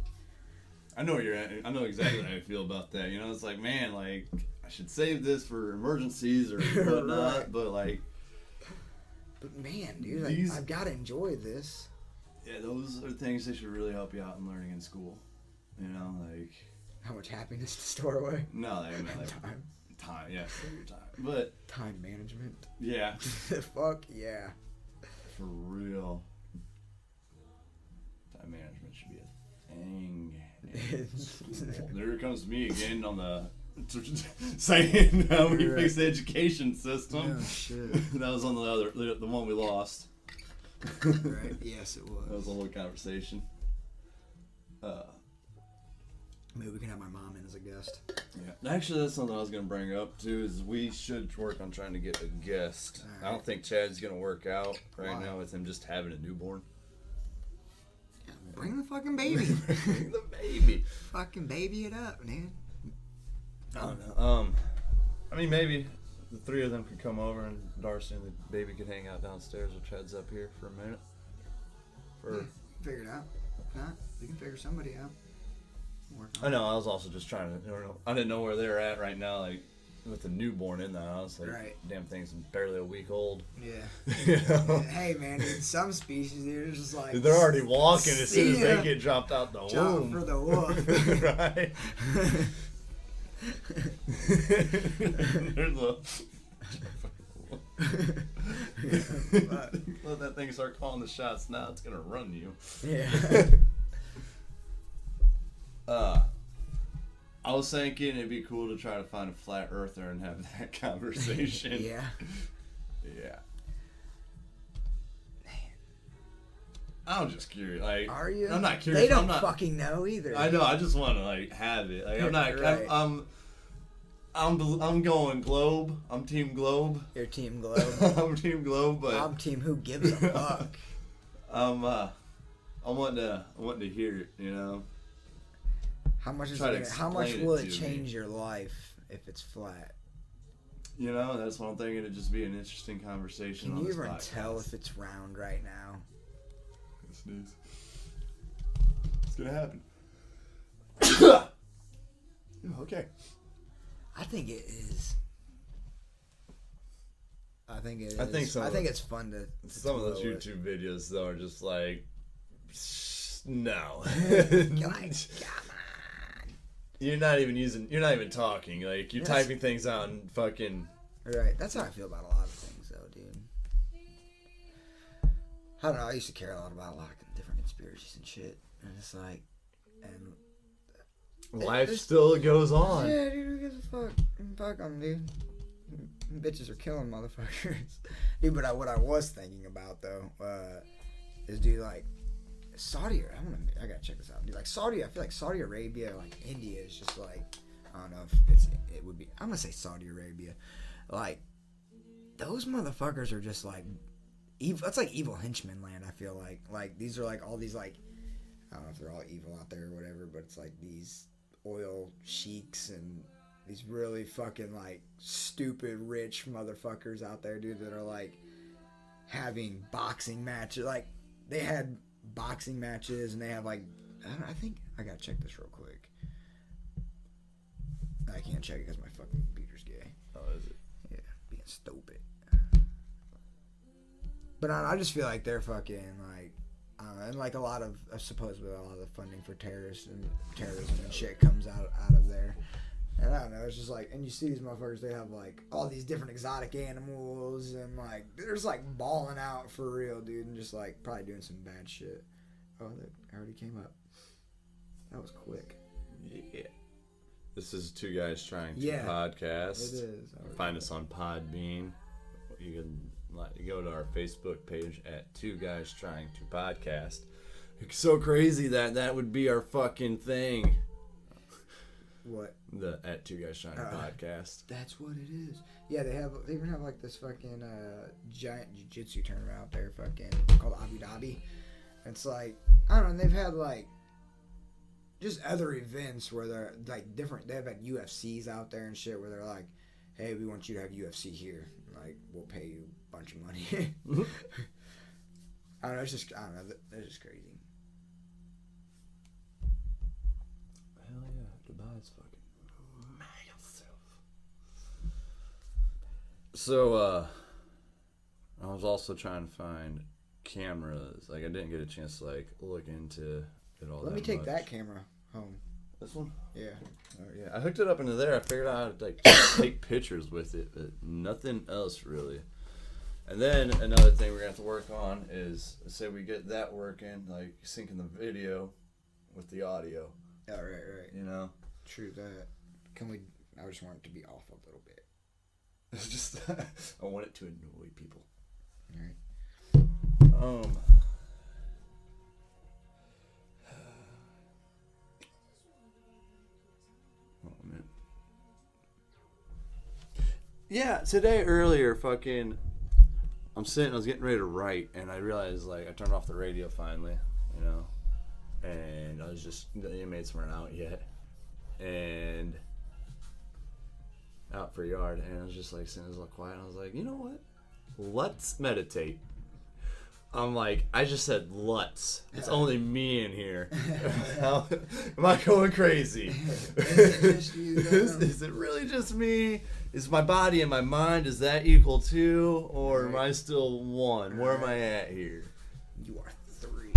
I know where you're at. I know exactly how I feel about that. You know, it's like, man, like, I should save this for emergencies or whatnot, right. but like. But man, dude, like, I've got to enjoy this. Yeah, those are things that should really help you out in learning in school. You know, like. How much happiness to store away? No, they meant like time. Time, yeah, save your time. But. Time management. Yeah. Fuck yeah. For real. Time management should be a thing. There comes me again on the saying how we fix the education system. Oh shit. That was on the one we lost. Right. Yes, it was. That was a whole conversation. Maybe we can have my mom in as a guest. Yeah. Actually, that's something I was gonna bring up too. Is we should work on trying to get a guest. Right. I don't think Chad's gonna work out right now with him just having a newborn. Yeah, bring the fucking baby. Bring the baby. Fucking baby it up, man. I don't know. I mean, maybe the three of them could come over and Darcy and the baby could hang out downstairs with Chad's up here for a minute. Figure it out. If not, we can figure somebody out. I know. I was also just trying to. I didn't know where they're at right now, like with the newborn in the house. Like, right. Damn thing's barely a week old. Yeah. You know? Hey man, in some species, they're just like they're already walking as soon as they get dropped out the womb. For the wolf. Right. There's let that thing start calling the shots now. It's gonna run you. Yeah. I was thinking it'd be cool to try to find a flat earther and have that conversation. Yeah. Yeah. Man. I'm just curious. Like, are you? I'm not curious. They don't fucking know either. I know. I just want to like have it. Like, I'm not. Right. I'm going Globe. I'm Team Globe. You're Team Globe. I'm Team Globe, but I'm Team Who Gives a Fuck. I'm wanting to hear it. You know. How much will it change your life if it's flat? You know, that's what I'm thinking. It'd just be an interesting conversation. Can you even tell if it's round right now? Sneeze. It's gonna happen. Okay. I think it is. I think it is. I think it's fun to some of those YouTube videos though are just like, no. Come on. You're not even talking. Like, you're typing things out and fucking. Right. That's how I feel about a lot of things, though, dude. I don't know. I used to care a lot about a lot of different conspiracies and shit. And it's like, life still goes on. Yeah, dude. Who gives a fuck? Fuck them, dude. Bitches are killing motherfuckers. Dude, but what I was thinking about, though, is, dude, like, Saudi, I gotta check this out. Dude, like Saudi, I feel like Saudi Arabia, like India is just like, I don't know if it would be, I'm gonna say Saudi Arabia. Like, those motherfuckers are just like, evil. That's like evil henchman land, I feel like. Like, these are like all these like, I don't know if they're all evil out there or whatever, but it's like these oil sheiks and these really fucking like stupid rich motherfuckers out there, dude, that are like having boxing matches. Like, they had boxing matches and they have like, I think I gotta check this real quick. I can't check it because my fucking computer's gay. Oh, is it? Yeah, being stupid. But I just feel like they're fucking like, I don't know, and like a lot of supposedly a lot of the funding for terrorism and shit comes out of there. And I don't know, it's just like, and you see these motherfuckers, they have like all these different exotic animals and like they're just like balling out for real, dude, and just like probably doing some bad shit. Oh, that already came up. That was quick. Yeah. This is Two Guys Trying to Podcast. It is. Find us on Podbean. You can go to our Facebook page at Two Guys Trying to Podcast. It's so crazy that would be our fucking thing. What? The at Two Guys Trying to Podcast. That's what it is. Yeah, they even have like this fucking giant jiu-jitsu tournament out there, fucking called Abu Dhabi. It's like, I don't know, and they've had like just other events where they're like different. They've had UFCs out there and shit where they're like, hey, we want you to have UFC here. Like, we'll pay you a bunch of money. I don't know. It's just It's just crazy. Hell yeah, Dubai's fucking massive. So I was also trying to find cameras. Like I didn't get a chance to like look into it all. Let me take that camera home. This one? Yeah. Oh, yeah. I hooked it up into there. I figured out how to like take pictures with it, but nothing else really. And then another thing we're gonna have to work on is say we get that working, like syncing the video with the audio. Oh, right. You know? True that. Can we? I just want it to be off a little bit. It's just I want it to annoy people. All right. Oh man. Yeah, today earlier, fucking, I was getting ready to write, and I realized like I turned off the radio finally, you know, and I was just the inmates weren't out yet, and out for yard, and I was just like sitting there a little quiet, and I was like, you know what? Let's meditate. I'm like, I just said let's. It's only me in here. Am I going crazy? Is it really just me? Is my body and my mind, is that equal two? Or am I still one? Where am I at here? You are 3.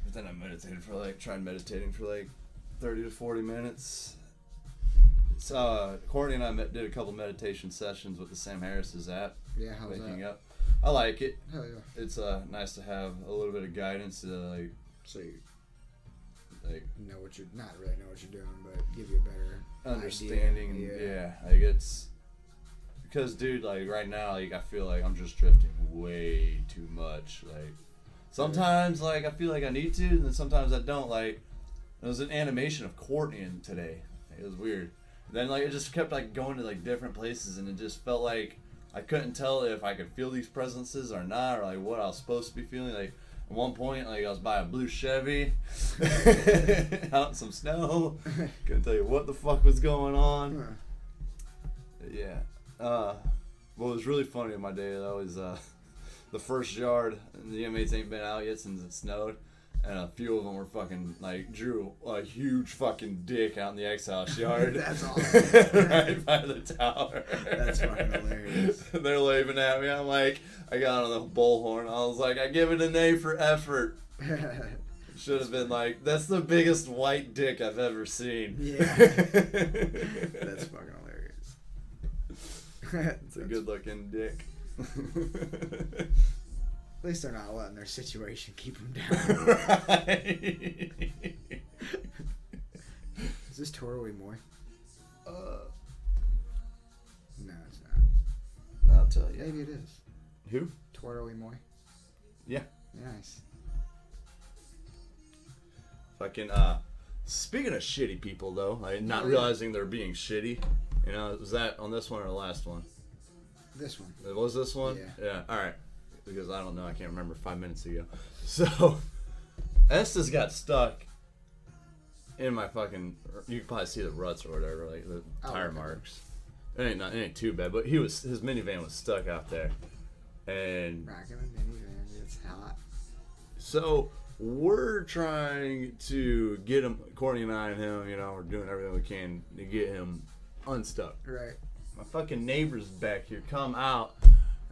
But then I meditated tried meditating for like 30 to 40 minutes. So, Courtney and I did a couple meditation sessions with the Sam Harris's app. Yeah, how's Waking that? Up. I like it. Hell yeah. It's nice to have a little bit of guidance to like. So you like know what you're not really know what you're doing, but give you a better understanding. idea. Yeah, like it's because, dude, like right now, like I feel like I'm just drifting way too much. Like sometimes, like I feel like I need to, and then sometimes I don't. Like there was an animation of Courtney in today. It was weird. And then like it just kept like going to like different places, and it just felt like I couldn't tell if I could feel these presences or not, or like what I was supposed to be feeling. Like at one point, like I was by a blue Chevy, out in some snow. Couldn't tell you what the fuck was going on. Yeah. What was really funny in my day though is the first yard. The inmates ain't been out yet since it snowed, and a few of them were fucking like drew a huge fucking dick out in the ex-house yard. That's awesome. Right by the tower. That's fucking hilarious. They're waving at me. I'm like, I got on the bullhorn. I was like, I give it an A for effort. Should have been like, that's the biggest white dick I've ever seen. Yeah. That's fucking hilarious. It's a good looking dick. At least they're not letting their situation keep them down. Right. Is this Toro Moy? No, it's not. I'll tell you. Maybe it is. Who? Toro Moy. Yeah. Nice. Fucking, speaking of shitty people, though, like not realizing they're being shitty, you know, was that on this one or the last one? This one. It was this one? Yeah. Yeah, alright. Because I don't know, I can't remember 5 minutes ago. So, Estes got stuck in my fucking, you can probably see the ruts or whatever, like the tire marks. It ain't too bad, but his minivan was stuck out there. And rocking a minivan, it's hot. so we're trying to get him, Courtney and I and him, you know, we're doing everything we can to get him unstuck. Right. My fucking neighbors back here come out,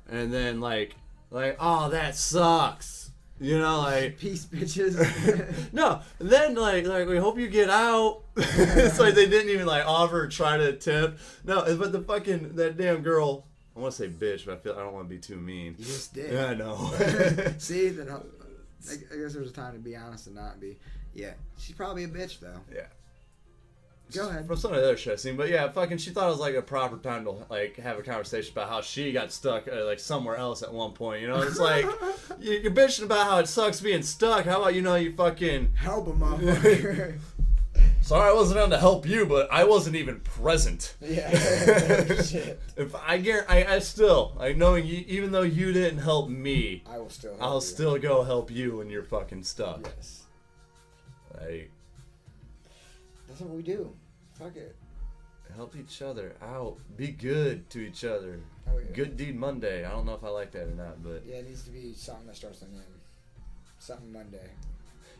and then like, oh, that sucks. You know, like peace, bitches. No, and then like we hope you get out. It's like they didn't even like offer or try to tip. No, but the fucking that damn girl. I want to say bitch, but I don't want to be too mean. You just did. Yeah, I know. See, then I guess there was a time to be honest and not be. Yeah, she's probably a bitch though. Yeah. Go ahead. From some of the other shit I've seen, but yeah, fucking, she thought it was like a proper time to like have a conversation about how she got stuck like somewhere else at one point. You know, it's like you're bitching about how it sucks being stuck. How about you fucking help him, motherfucker? Sorry, I wasn't on to help you, but I wasn't even present. Yeah. Shit. If I still, knowing you, even though you didn't help me, I'll still go help you when you're fucking stuck. Yes. Like. That's what we do. Fuck it. Help each other out. Be good to each other. Oh, yeah. Good Deed Monday. I don't know if I like that or not, but Yeah, it needs to be something that starts on M. Something Monday.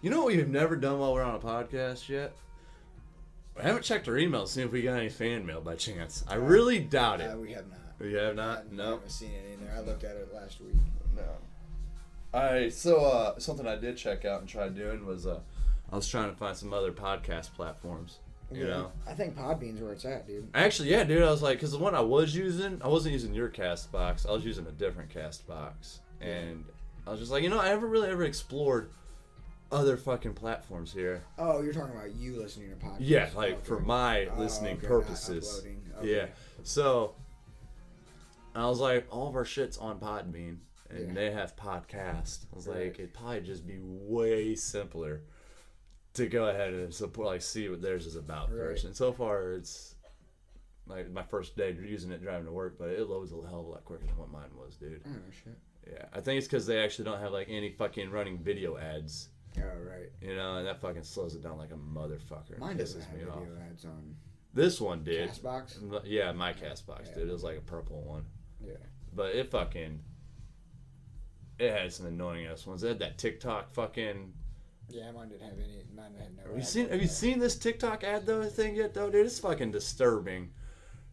you know what we've never done while we're on a podcast yet? I haven't checked our email to see if we got any fan mail by chance. I really doubt it. We have not. We have not? I No. haven't seen it in there. I looked at it last week. No. So something I did check out and try doing was I was trying to find some other podcast platforms. You know? I think Podbean's where it's at, dude. Actually, yeah, dude. I was like, because the one I was using, I wasn't using your Castbox. I was using a different Castbox. And I was just like, I haven't really ever explored other fucking platforms here. Oh, you're talking about you listening to podcasts? Yeah, like for my listening purposes. Okay. Yeah. So I was like, all of our shit's on Podbean, and they have podcast. I was like, it'd probably just be way simpler to go ahead and support, like, see what theirs is about first. And so far, it's like my first day using it driving to work, but it loads a hell of a lot quicker than what mine was, dude. Oh, shit. Yeah, I think it's because they actually don't have like any fucking running video ads. Oh, right. And that fucking slows it down like a motherfucker. Mine doesn't have me video off. ads on. This one did. Castbox? Yeah, my Castbox, dude. It was like a purple one. Yeah. But it had some annoying ass ones. It had that TikTok fucking. Yeah, mine didn't have any. Mine had no. Have you seen this TikTok ad thing yet though, dude? It's fucking disturbing.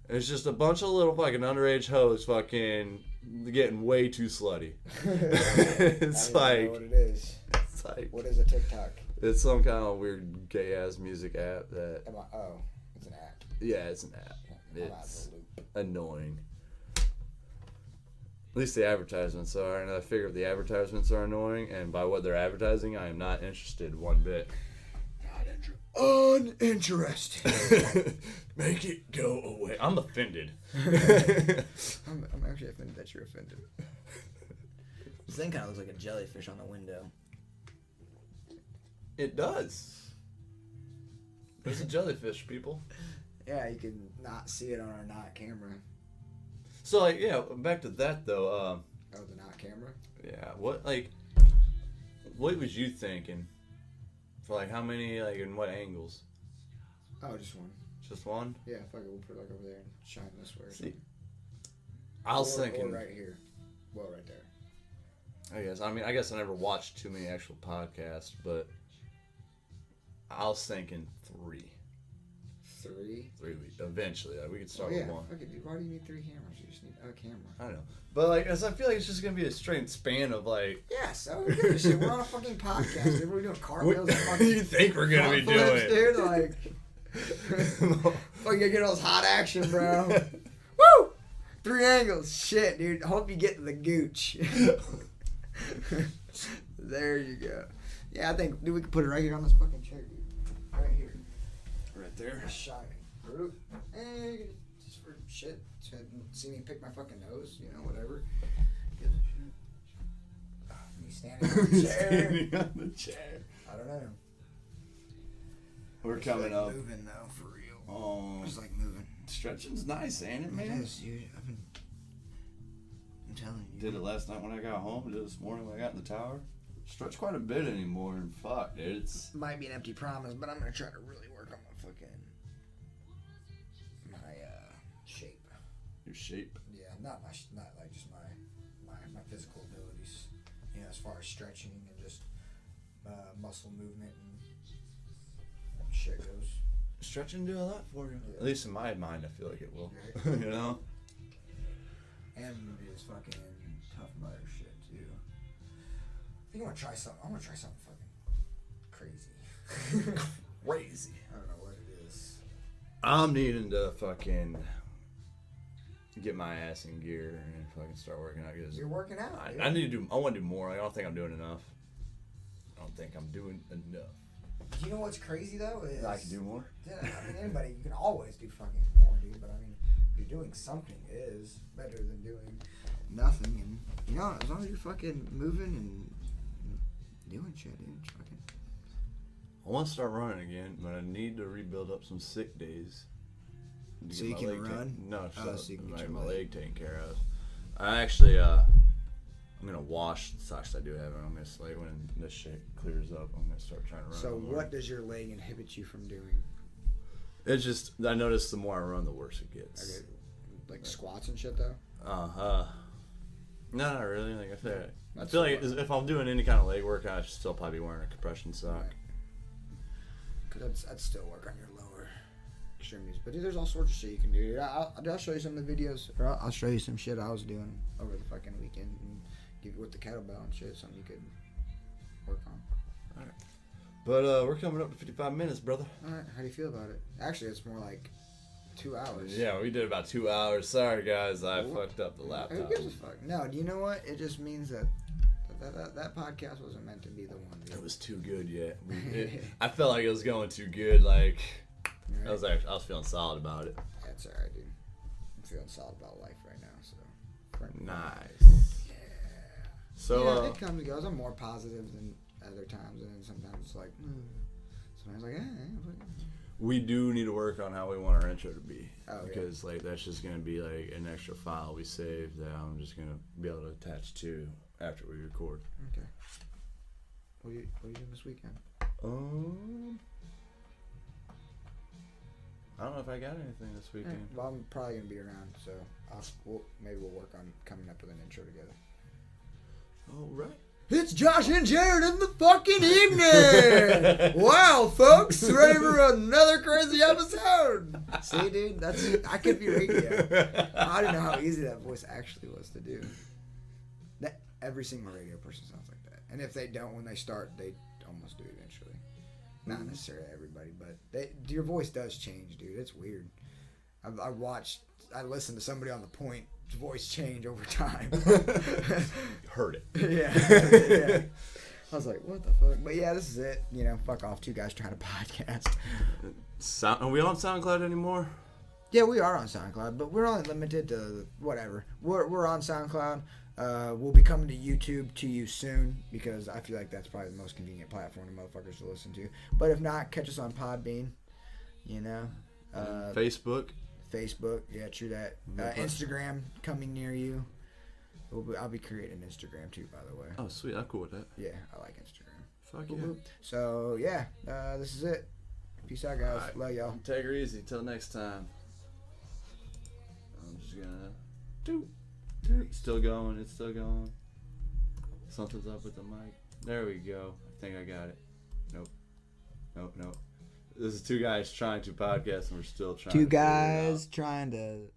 It's just a bunch of little fucking underage hoes fucking getting way too slutty. It's I don't know what it is. It's like, what is a TikTok? It's some kind of weird gay ass music app that. Oh, it's an app. Yeah, it's an app. It's loop. annoying. At least the advertisements are, and I figure if the advertisements are annoying, and by what they're advertising, I am not interested one bit. Uninterested. Make it go away. I'm offended. I'm actually offended that you're offended. This thing kind of looks like a jellyfish on the window. It does. There's a jellyfish, people. Yeah, you can not see it on our not camera. So, like, yeah, back to that, though. The not camera? Yeah, what was you thinking? For, like, how many, like, in what angles? Oh, just one. Just one? Yeah, fuck it, we'll put it, like, over there and shine this way or something. I was thinking... Or right here. Well, right there. I guess I never watched too many actual podcasts, but I was thinking 3. 3? 3 weeks. Eventually, like, we could start with 1. Okay, dude, why do you need 3 cameras? You just need a camera. I know. But, like, I feel like it's just going to be a straight span of, like... Yeah, so who gives a shit? We're on a fucking podcast, dude. We're doing cartwheels and fucking... What do you think we're going to be doing? Dude, like... Fucking get all this hot action, bro. Woo! 3 angles. Shit, dude. Hope you get to the gooch. There you go. Yeah, I think, dude, we could put it right here on this fucking chair, dude. Right here. Right there. Just shining. And just for shit. So see me pick my fucking nose, whatever. Me standing on the chair. Standing on the chair. I don't know. We're coming up. Moving though, for real. Oh, It's like moving. stretching's nice, ain't it, man? It is, dude. I'm telling you. Did it last night when I got home. Did it this morning when I got in the tower. Stretch quite a bit anymore, and fuck, dude, it's... Might be an empty promise, but I'm gonna try to really work on my fucking... shape. Your shape? Yeah, not like just my physical abilities. As far as stretching and just muscle movement and shit goes. Stretching do a lot for you. Yeah. At least in my mind, I feel like it will. Right. You know? And is fucking tough mudder shit too. I think I want to try something. I want to try something fucking crazy. Crazy. I don't know what it is. I'm needing to fucking get my ass in gear and fucking start working out. Cause You're working out. I need to do. I want to do more. I don't think I'm doing enough. I don't think I'm doing enough. You know what's crazy though is I can do more. Yeah, I mean anybody, you can always do fucking more, dude. But I mean, you're doing something is better than doing nothing. And as long as you're fucking moving and doing shit, dude, it's fucking. I want to start running again, but I need to rebuild up some sick days. to So get you my can leg run? No, So you can get your my leg. leg taken care of. I actually, I'm gonna wash the socks I do have, and I'm gonna like when this shit clears up, I'm gonna start trying to run. So more. what does your leg inhibit you from doing? It's just, I notice the more I run, the worse it gets. Okay. Like squats and shit, though? No, not really. Like I feel like That's if I'm doing any kind of leg work, I should still probably be wearing a compression sock. Because I'd still work on your lower extremities. But dude, there's all sorts of shit you can do. I'll show you some of the videos, or I'll show you some shit I was doing over the fucking weekend and give you with the kettlebell and shit, something you could work on. All right. But we're coming up to 55 minutes, brother. All right, how do you feel about it? Actually, it's more like 2 hours. Yeah, we did about 2 hours. Sorry, guys, I fucked up the laptop. Who gives a fuck? No, do you know what? It just means that that podcast wasn't meant to be the one. It was too good, I felt like it was going too good. Like, Right. I was feeling solid about it. That's alright, dude. I'm feeling solid about life right now, so. Nice. Yeah. So, it comes and goes. I'm more positive than other times, and then sometimes it's like, sometimes like, we do need to work on how we want our intro to be. Oh, because like that's just gonna be like an extra file we save that I'm just gonna be able to attach to after we record. Okay. What are you doing this weekend? I don't know if I got anything this weekend. Well, I'm probably gonna be around, so maybe we'll work on coming up with an intro together. All right. It's Josh and Jared in the fucking evening! Wow, folks, ready for another crazy episode! See, dude, I could be radio. I don't know how easy that voice actually was to do. That every single radio person sounds like that, and if they don't when they start, they almost do eventually. Not necessarily everybody, but your voice does change, dude. It's weird. I listened to somebody on The Point voice change over time. Heard it. Yeah. I was like, what the fuck? But yeah, this is it. You know, fuck off. Two guys trying to podcast. Are we on SoundCloud anymore? Yeah, we are on SoundCloud, but we're only limited to whatever. We're on SoundCloud. We'll be coming to YouTube to you soon because I feel like that's probably the most convenient platform to motherfuckers to listen to. But if not, catch us on Podbean. You know, Facebook. Yeah, true that. Instagram coming near you. I'll be creating Instagram too, by the way. Oh, sweet. I'm cool with that. Yeah, I like Instagram. Fuck yeah. So yeah, this is it. Peace out, guys. Right. Love y'all. Take her easy. Till next time. I'm just gonna do. Still going. It's still going. Something's up with the mic. There we go. I think I got it. Nope. This is two guys trying to podcast and we're still trying. Two guys trying to.